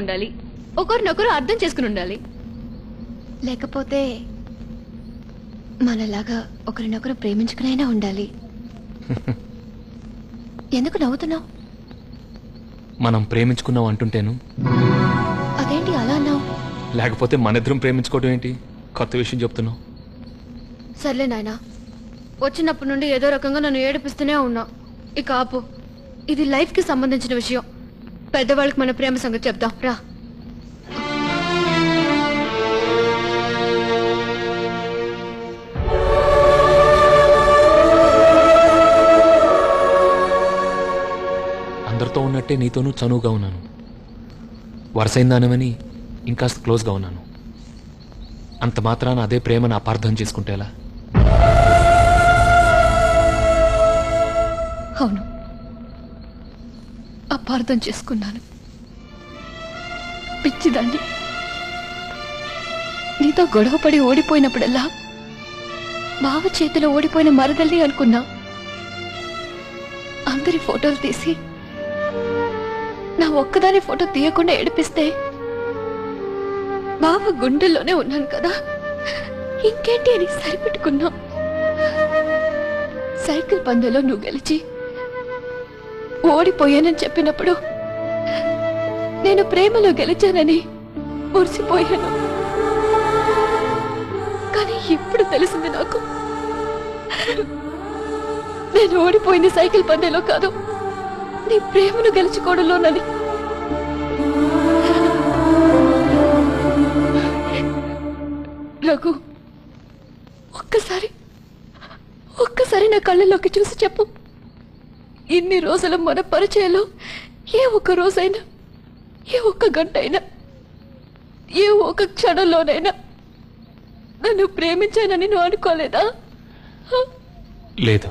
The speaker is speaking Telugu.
ఉండాలి, ఒకరినొకరు అర్థం చేసుకుని ఉండాలి. లేకపోతే మనలాగా ఒకరినొకరు ప్రేమించుకునైనా ఉండాలి. ఎందుకు నవ్వుతున్నావు? మనం ప్రేమించుకున్నాం అంటుంటేను. అదేంటి అలా అన్నావు? లేకపోతే మనిద్దరం ప్రేమించుకోవడం ఏంటి? కొత్త విషయం చెప్తున్నావు. సర్లే నాయనా, వచ్చినప్పటి నుండి ఏదో రకంగా నన్ను ఏడిపిస్తూనే ఉన్నా. ఇక ఆపు, ఇది లైఫ్ కి సంబంధించిన విషయం. పెద్దవాళ్ళకి మన ప్రేమ సంగతి చెప్దాం రా. అందరితో ఉన్నట్టే నీతోనూ చనువుగా ఉన్నాను. వరసైందానమని ఇంకాస్త క్లోజ్గా ఉన్నాను. అంత మాత్రాన అదే ప్రేమను అపార్థం చేసుకుంటేలా? అవును, అపార్థం చేసుకున్నాను. పిచ్చిదాన్ని. నీతో గొడవపడి ఓడిపోయినప్పుడల్లా బావ చేతిలో ఓడిపోయిన మరదల్లి అనుకున్నా. అందరి ఫోటోలు తీసి నా ఒక్కదాని ఫోటో తీయకుండా ఏడిపిస్తే బావ గుండెల్లోనే ఉన్నాను కదా, ఇంకేంటి అని సరిపెట్టుకున్నా. సైకిల్ పందెలో నువ్వు గెలిచి ఓడిపోయానని చెప్పినప్పుడు నేను ప్రేమలో గెలిచానని మురిసిపోయాను. కానీ ఇప్పుడు తెలిసింది నాకు, నేను ఓడిపోయింది సైకిల్ పందెలో కాదు, నీ ప్రేమను గెలుచుకోవడంలోనని. రఘు, ఒక్కసారి నా కళ్ళలోకి చూసి చెప్పు, ఇన్ని రోజుల మన పరిచయంలో ఏ ఒక్క రోజైనా, ఏ ఒక్క గంట అయినా, ఏ ఒక్క క్షణంలోనైనా నన్ను ప్రేమించానని నువ్వు అనుకోలేదా? లేదు.